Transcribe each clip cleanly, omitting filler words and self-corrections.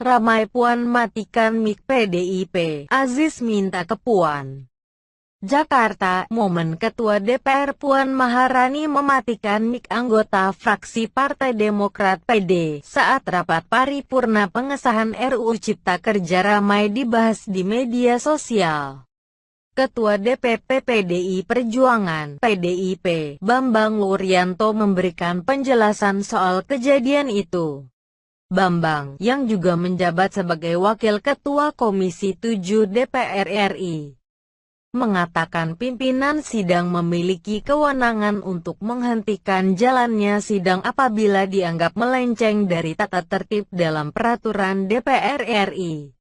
Ramai Puan matikan mik PDIP, Aziz minta ke Puan. Jakarta, momen Ketua DPR Puan Maharani mematikan mik anggota fraksi Partai Demokrat PD saat rapat paripurna pengesahan RUU Cipta Kerja ramai dibahas di media sosial. Ketua DPP PDI Perjuangan (PDIP), Bambang Wuryanto memberikan penjelasan soal kejadian itu. Bambang, yang juga menjabat sebagai Wakil Ketua Komisi 7 DPR RI, mengatakan pimpinan sidang memiliki kewenangan untuk menghentikan jalannya sidang apabila dianggap melenceng dari tata tertib dalam peraturan DPR RI.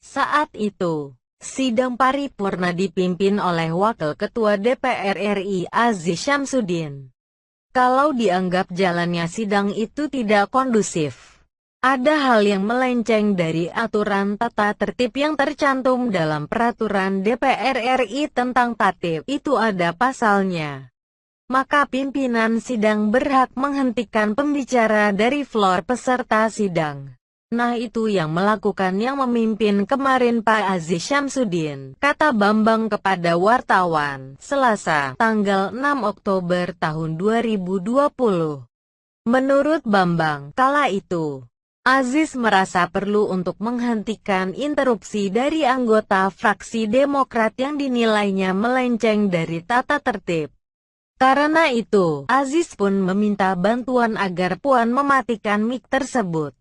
Saat itu, sidang paripurna dipimpin oleh Wakil Ketua DPR RI Aziz Syamsuddin. Kalau dianggap jalannya sidang itu tidak kondusif, ada hal yang melenceng dari aturan tata tertib yang tercantum dalam peraturan DPR RI tentang tatip, itu ada pasalnya, maka pimpinan sidang berhak menghentikan pembicara dari floor peserta sidang. Nah, itu yang memimpin kemarin Pak Aziz Syamsuddin, kata Bambang kepada wartawan, Selasa, tanggal 6 Oktober tahun 2020. Menurut Bambang, kala itu, Aziz merasa perlu untuk menghentikan interupsi dari anggota fraksi Demokrat yang dinilainya melenceng dari tata tertib. Karena itu, Aziz pun meminta bantuan agar Puan mematikan mik tersebut.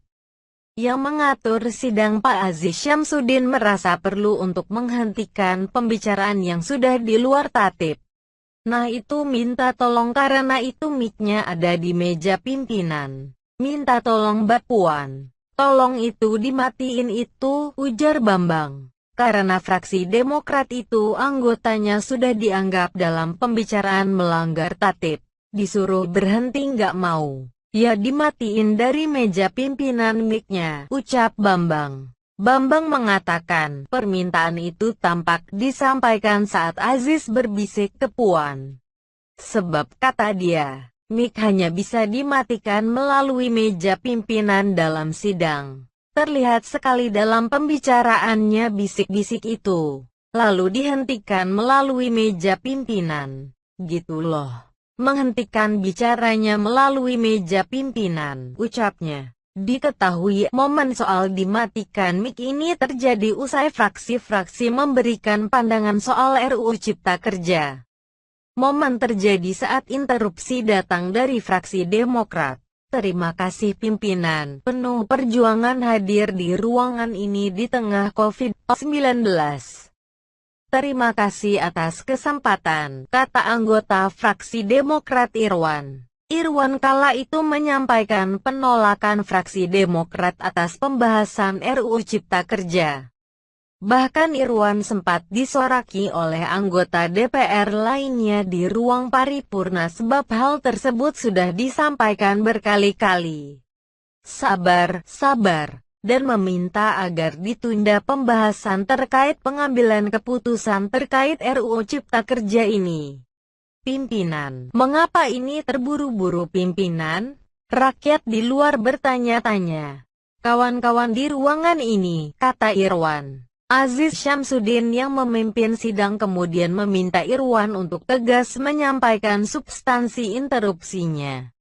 Yang mengatur sidang Pak Aziz Syamsuddin merasa perlu untuk menghentikan pembicaraan yang sudah di luar tatip. Nah, itu minta tolong karena itu miknya ada di meja pimpinan. Minta tolong Mbak Puan. Tolong itu dimatiin itu, ujar Bambang. Karena fraksi Demokrat itu anggotanya sudah dianggap dalam pembicaraan melanggar tatip. Disuruh berhenti nggak mau. Ya dimatiin dari meja pimpinan miknya, ucap Bambang. Bambang mengatakan, permintaan itu tampak disampaikan saat Aziz berbisik ke Puan. Sebab kata dia, mik hanya bisa dimatikan melalui meja pimpinan dalam sidang. Terlihat sekali dalam pembicaraannya bisik-bisik itu, lalu dihentikan melalui meja pimpinan. Gitu loh. Menghentikan bicaranya melalui meja pimpinan, ucapnya. Diketahui momen soal dimatikan mik ini terjadi usai fraksi-fraksi memberikan pandangan soal RUU Cipta Kerja. Momen terjadi saat interupsi datang dari fraksi Demokrat. Terima kasih pimpinan, penuh perjuangan hadir di ruangan ini di tengah COVID-19. Terima kasih atas kesempatan, kata anggota fraksi Demokrat Irwan. Irwan kala itu menyampaikan penolakan fraksi Demokrat atas pembahasan RUU Cipta Kerja. Bahkan Irwan sempat disoraki oleh anggota DPR lainnya di ruang paripurna sebab hal tersebut sudah disampaikan berkali-kali. Sabar, dan meminta agar ditunda pembahasan terkait pengambilan keputusan terkait RUU Cipta Kerja ini. Pimpinan, mengapa ini terburu-buru pimpinan? Rakyat di luar bertanya-tanya. Kawan-kawan di ruangan ini, kata Irwan. Aziz Syamsuddin yang memimpin sidang kemudian meminta Irwan untuk tegas menyampaikan substansi interupsinya.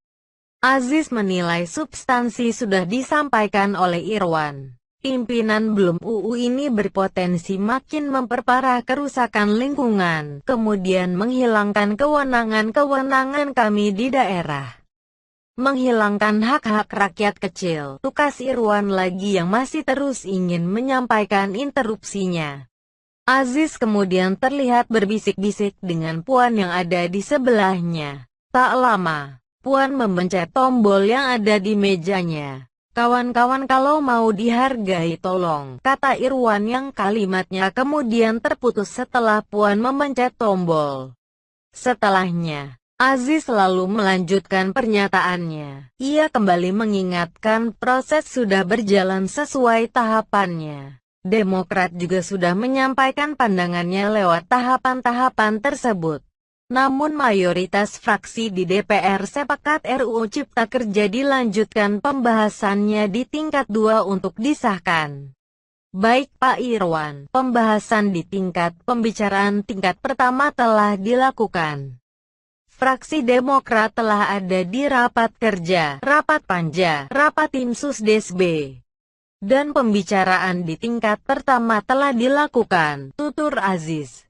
Aziz menilai substansi sudah disampaikan oleh Irwan. Pimpinan belum UU ini berpotensi makin memperparah kerusakan lingkungan, kemudian menghilangkan kewenangan kami di daerah. Menghilangkan hak-hak rakyat kecil, tukas Irwan lagi yang masih terus ingin menyampaikan interupsinya. Aziz kemudian terlihat berbisik-bisik dengan Puan yang ada di sebelahnya. Tak lama, Puan memencet tombol yang ada di mejanya. Kawan-kawan kalau mau dihargai tolong, kata Irwan yang kalimatnya kemudian terputus setelah Puan memencet tombol. Setelahnya, Aziz lalu melanjutkan pernyataannya. Ia kembali mengingatkan proses sudah berjalan sesuai tahapannya. Demokrat juga sudah menyampaikan pandangannya lewat tahapan-tahapan tersebut. Namun mayoritas fraksi di DPR sepakat RUU Cipta Kerja dilanjutkan pembahasannya di tingkat 2 untuk disahkan. Baik Pak Irwan, pembahasan di tingkat pembicaraan tingkat pertama telah dilakukan. Fraksi Demokrat telah ada di rapat kerja, rapat panja, rapat tim Susdes B. Dan pembicaraan di tingkat pertama telah dilakukan, tutur Aziz.